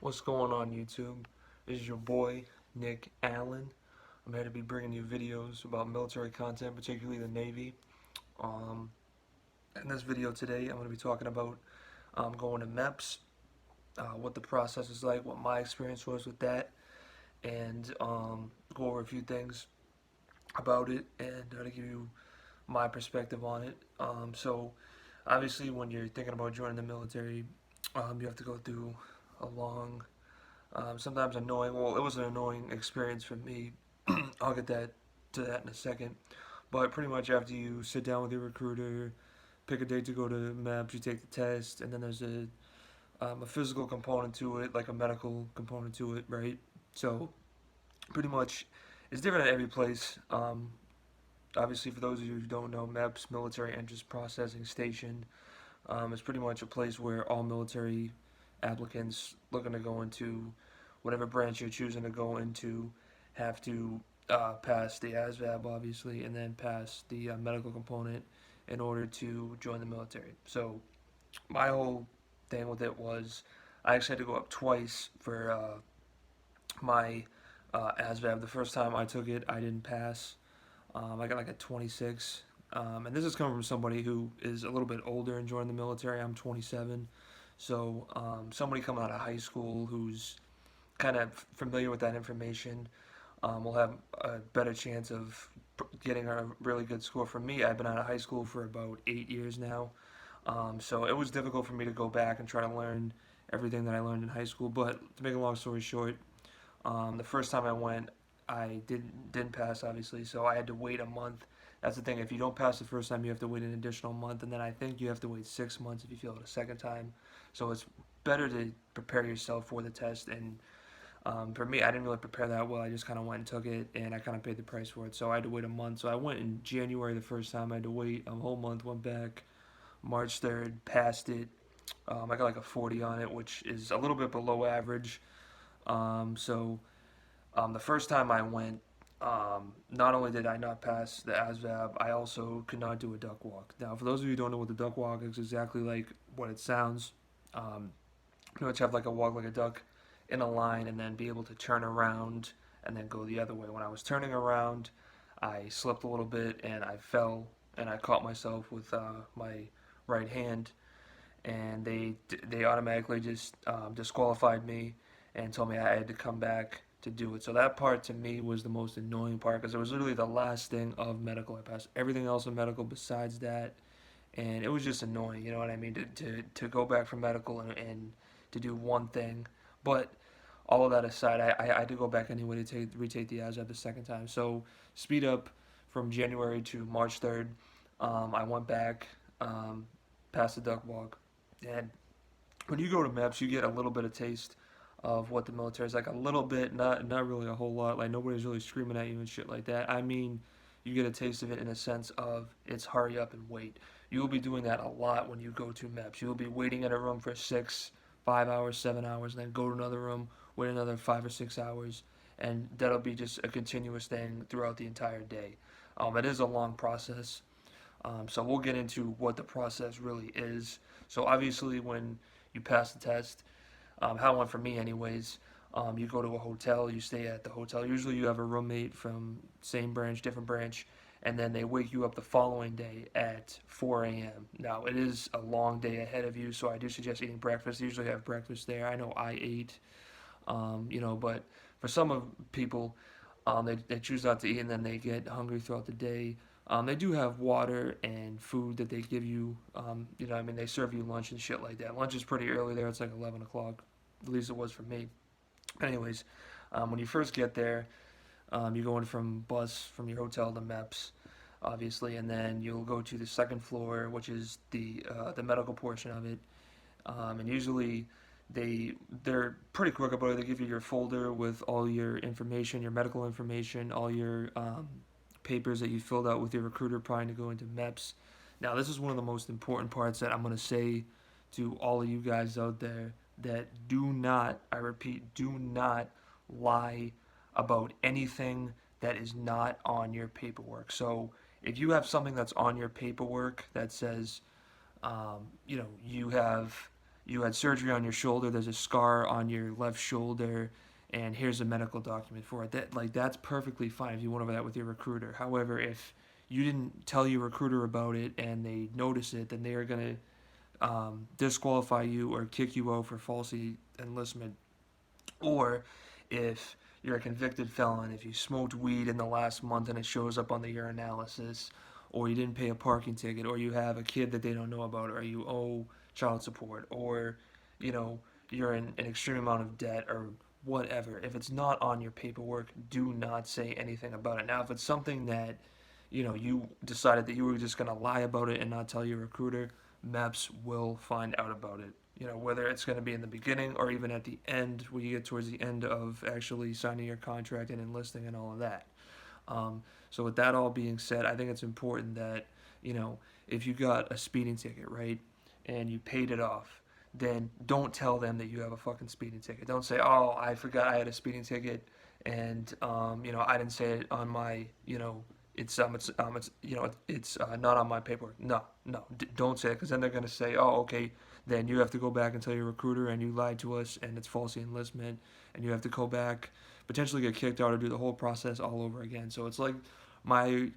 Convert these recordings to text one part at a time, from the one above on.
What's going on YouTube? This is your boy, Nick Allen. I'm here to be bringing you videos about military content, particularly the Navy. Um, in this video today, I'm going to be talking about going to MEPS, what the process is like, what my experience was with that, and go over a few things about it and to give you my perspective on it. So, obviously, when you're thinking about joining the military, you have to go through a long sometimes annoying. Well, it was an annoying experience for me. I'll get to that in a second. But pretty much after you sit down with your recruiter, pick a date to go to MEPS, you take the test, and then there's a physical component to it, like a medical component to it, right? So pretty much it's different at every place. Obviously, for those of you who don't know, MEPS, Military Entrance Processing Station, is pretty much a place where all military applicants looking to go into whatever branch you're choosing to go into have to pass the ASVAB, obviously, and then pass the medical component in order to join the military. So my whole thing with it was I actually had to go up twice for my ASVAB. The first time I took it, I didn't pass. I got like a 26. And this is coming from somebody who is a little bit older and joined the military. I'm 27. So somebody coming out of high school who's kind of familiar with that information will have a better chance of getting a really good score. For me, I've been out of high school for about 8 years now. So it was difficult for me to go back and try to learn everything that I learned in high school. But to make a long story short, the first time I went, I didn't pass, obviously, so I had to wait a month. That's the thing. If you don't pass the first time, you have to wait an additional month, and then I think you have to wait 6 months if you fail it a second time. So it's better to prepare yourself for the test. And for me, I didn't really prepare that well. I just kind of went and took it, and I kind of paid the price for it. So I had to wait a month. So I went in January the first time. I had to wait a whole month. Went back March 3rd, passed it. I got like a 40 on it, which is a little bit below average. So the first time I went, not only did I not pass the ASVAB, I also could not do a duck walk. Now, for those of you who don't know what the duck walk is, exactly like what it sounds. Pretty much have like a walk like a duck in a line and then be able to turn around and then go the other way. When I was turning around, I slipped a little bit and I fell and I caught myself with my right hand, and they automatically just disqualified me and told me I had to come back to do it. So that part to me was the most annoying part because it was literally the last thing of medical. I passed everything else in medical besides that, and it was just annoying. You know what I mean? To go back from medical and to do one thing, but all of that aside, I had to go back anyway to retake the ASVAB the second time. So speed up from January to March 3rd. I went back, past the duck walk, and when you go to MEPS, you get a little bit of taste of what the military is like. A little bit, not really a whole lot. Like nobody's really screaming at you and shit like that. I mean, you get a taste of it in a sense of it's hurry up and wait. You will be doing that a lot when you go to MEPS. You will be waiting in a room for 5 hours, 7 hours, and then go to another room, wait another 5 or 6 hours, and that'll be just a continuous thing throughout the entire day. It is a long process. So we'll get into what the process really is. So obviously, when you pass the test, how it went for me, anyways. You go to a hotel, you stay at the hotel. Usually, you have a roommate from same branch, different branch, and then they wake you up the following day at 4 a.m. Now, it is a long day ahead of you, so I do suggest eating breakfast. They usually have breakfast there. I know I ate, but for some of people, they choose not to eat and then they get hungry throughout the day. They do have water and food that they give you. They serve you lunch and shit like that. Lunch is pretty early there. It's like 11 o'clock. At least it was for me. Anyways, when you first get there, you go in from bus from your hotel to MEPS, obviously, and then you'll go to the second floor, which is the medical portion of it. And usually they're pretty quick about it. They give you your folder with all your information, your medical information, all your papers that you filled out with your recruiter prior to going to MEPS. Now, this is one of the most important parts that I'm going to say to all of you guys out there that do not, I repeat, do not lie about anything that is not on your paperwork. So if you have something that's on your paperwork that says, you have you had surgery on your shoulder, there's a scar on your left shoulder, and here's a medical document for it. That's perfectly fine if you went over that with your recruiter. However, if you didn't tell your recruiter about it and they notice it, then they are gonna disqualify you or kick you out for falsely enlistment. Or if you're a convicted felon, if you smoked weed in the last month and it shows up on the urinalysis, or you didn't pay a parking ticket, or you have a kid that they don't know about, or you owe child support, or you know you're in an extreme amount of debt, or whatever. If it's not on your paperwork, do not say anything about it. Now, if it's something that you decided that you were just gonna lie about it and not tell your recruiter, MEPS will find out about it. Whether it's going to be in the beginning or even at the end, when you get towards the end of actually signing your contract and enlisting and all of that. So with that all being said, I think it's important that, if you got a speeding ticket, right, and you paid it off, then don't tell them that you have a fucking speeding ticket. Don't say, oh, I forgot I had a speeding ticket, and I didn't say it on my, it's not on my paperwork. No, no, don't say it, because then they're gonna say, oh, okay, then you have to go back and tell your recruiter, and you lied to us, and it's false enlistment, and you have to go back, potentially get kicked out, or do the whole process all over again. So it's like my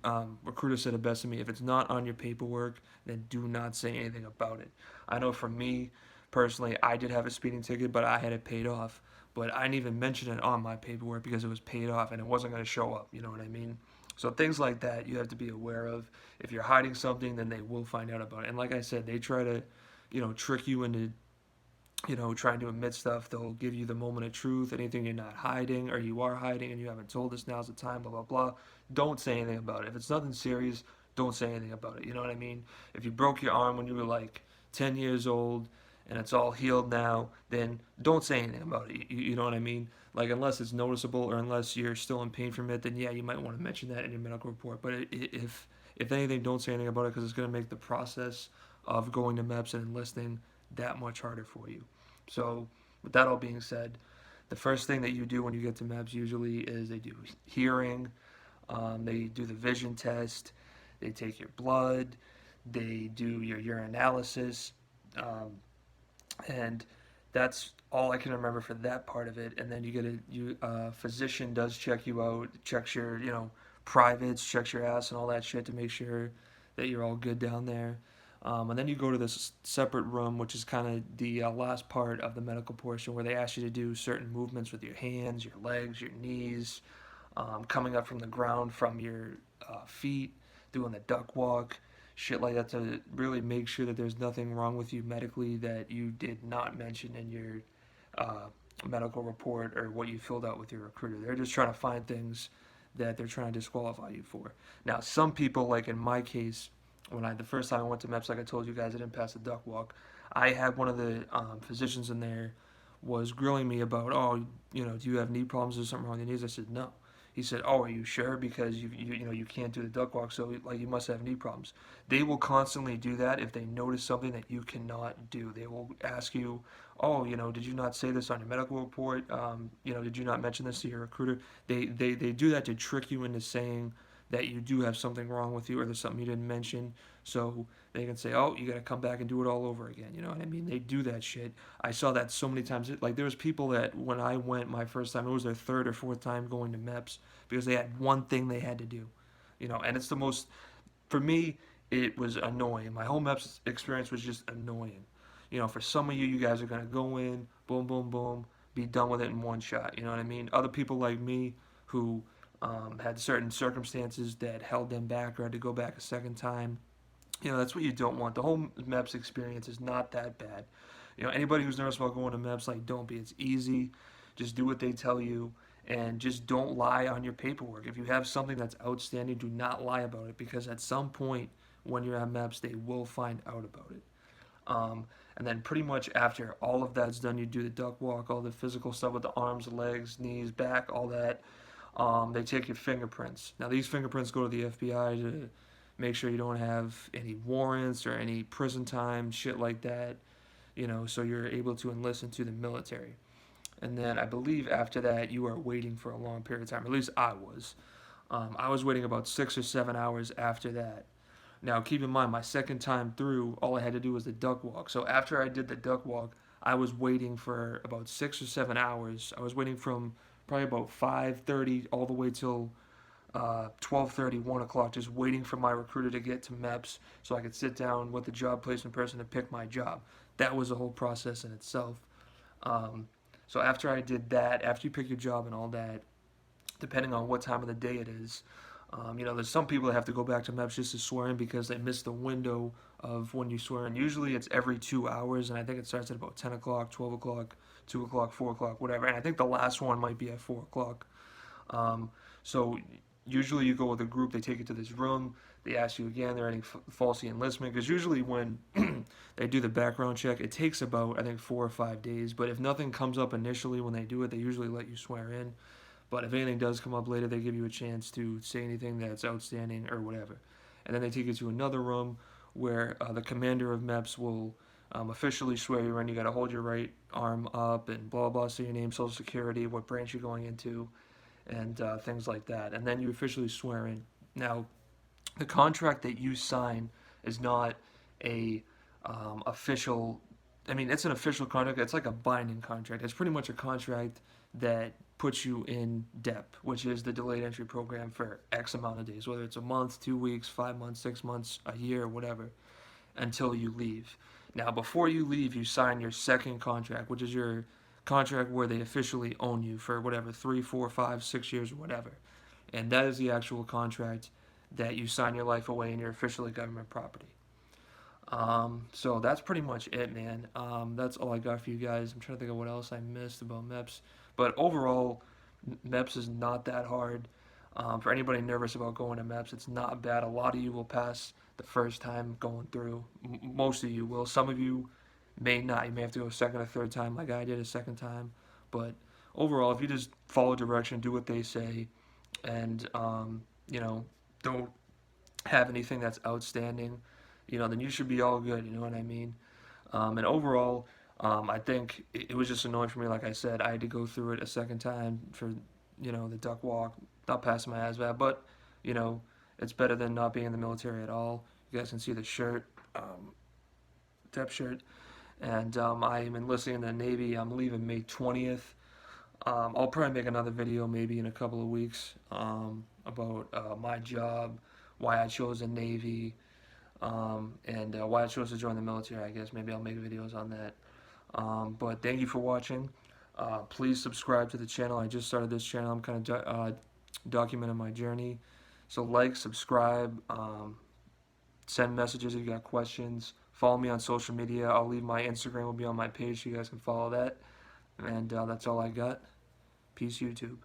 recruiter said it best to me: if it's not on your paperwork, then do not say anything about it. I know for me personally, I did have a speeding ticket, but I had it paid off. But I didn't even mention it on my paperwork because it was paid off and it wasn't going to show up. You know what I mean? So things like that you have to be aware of. If you're hiding something, then they will find out about it. And like I said, they try to, trick you into, trying to admit stuff. They'll give you the moment of truth, anything you're not hiding or you are hiding and you haven't told us, now's the time, blah, blah, blah. Don't say anything about it. If it's nothing serious, don't say anything about it. You know what I mean? If you broke your arm when you were like 10 years old and it's all healed now, then don't say anything about it. You know what I mean? Like, unless it's noticeable or unless you're still in pain from it, then yeah, you might want to mention that in your medical report. But if anything, don't say anything about it, because it's going to make the process of going to MEPS and enlisting that much harder for you. So, with that all being said, the first thing that you do when you get to MEPS usually is they do hearing, they do the vision test, they take your blood, they do your urinalysis, and that's all I can remember for that part of it. And then physician does check you out, checks your privates, checks your ass and all that shit to make sure that you're all good down there. And then you go to this separate room, which is kind of the last part of the medical portion, where they ask you to do certain movements with your hands, your legs, your knees, coming up from the ground from your feet, doing the duck walk, shit like that, to really make sure that there's nothing wrong with you medically that you did not mention in your medical report or what you filled out with your recruiter. They're just trying to find things that they're trying to disqualify you for. Now, some people, like in my case, the first time I went to MEPS, like I told you guys, I didn't pass the duck walk. I had one of the physicians in there was grilling me about, oh, do you have knee problems or something wrong with your knees? I said, no. He said, oh, are you sure? Because you can't do the duck walk, so like you must have knee problems. They will constantly do that if they notice something that you cannot do. They will ask you, oh, did you not say this on your medical report? Did you not mention this to your recruiter? They do that to trick you into saying that you do have something wrong with you or there's something you didn't mention, so they can say, oh, you got to come back and do it all over again. You know what I mean? They do that shit. I saw that so many times. Like, there was people that when I went my first time, it was their third or fourth time going to MEPS because they had one thing they had to do. And it's the most, for me, it was annoying. My whole MEPS experience was just annoying. For some of you guys are going to go in, boom, boom, boom, be done with it in one shot. You know what I mean? Other people like me who had certain circumstances that held them back or had to go back a second time. That's what you don't want. The whole MEPS experience is not that bad. Anybody who's nervous about going to MEPS, like, don't be. It's easy. Just do what they tell you and just don't lie on your paperwork. If you have something that's outstanding, do not lie about it, because at some point when you're at MEPS, they will find out about it. And then pretty much after all of that's done, you do the duck walk, all the physical stuff with the arms, legs, knees, back, all that. They take your fingerprints. Now, these fingerprints go to the FBI to make sure you don't have any warrants or any prison time, shit like that, so you're able to enlist into the military. And then I believe after that, you are waiting for a long period of time. At least I was. I was waiting about 6 or 7 hours after that. Now, keep in mind, my second time through, all I had to do was the duck walk. So after I did the duck walk, I was waiting for about 6 or 7 hours. I was waiting from probably about 5:30 all the way till 12:30, 1 o'clock, just waiting for my recruiter to get to MEPS so I could sit down with the job placement person to pick my job. That was a whole process in itself. Um, so after I did that, after you pick your job and all that, depending on what time of the day it is, there's some people that have to go back to MEPS just to swear in because they missed the window of when you swear in. Usually it's every 2 hours, and I think it starts at about 10 o'clock, 12 o'clock, 2 o'clock, 4 o'clock, whatever. And I think the last one might be at 4 o'clock. So usually you go with a group, they take you to this room, they ask you again, they're any falsely enlistment, because usually when they do the background check, it takes about, I think, 4 or 5 days, but if nothing comes up initially when they do it, they usually let you swear in, but if anything does come up later, they give you a chance to say anything that's outstanding or whatever. And then they take you to another room where the commander of MEPS will officially swear you in. You got to hold your right arm up and blah, blah, say your name, social security, what branch you're going into, and things like that. And then you officially swear in. Now, the contract that you sign is not a official. I mean, it's an official contract. It's like a binding contract. It's pretty much a contract that puts you in DEP, which is the delayed entry program for X amount of days, whether it's a month, 2 weeks, 5 months, 6 months, a year, whatever, until you leave. Now, before you leave, you sign your second contract, which is your contract where they officially own you for whatever 3, 4, 5, 6 years or whatever, and that is the actual contract that you sign your life away and you're officially government property. So that's pretty much it, man. That's all I got for you guys. I'm trying to think of what else I missed about MEPS, but overall, MEPS is not that hard. For anybody nervous about going to MEPS, it's not bad. A lot of you will pass the first time going through. Most of you will. Some of you may not. You may have to go a second or third time, like I did a second time. But overall, if you just follow direction, do what they say, and don't have anything that's outstanding, then you should be all good. You know what I mean? And overall, I think it was just annoying for me. Like I said, I had to go through it a second time for the duck walk, not passing my ASVAB, but you know it's better than not being in the military at all. You guys can see the shirt, DEP shirt, and I am enlisting in the Navy. I'm leaving May 20th. I'll probably make another video maybe in a couple of weeks about my job, why I chose the Navy, and why I chose to join the military. I guess maybe I'll make videos on that. But thank you for watching. Please subscribe to the channel. I just started this channel. I'm kind of documenting my journey. So like, subscribe, send messages if you got questions. Follow me on social media. I'll leave my Instagram will be on my page so you guys can follow that. And that's all I got. Peace, YouTube.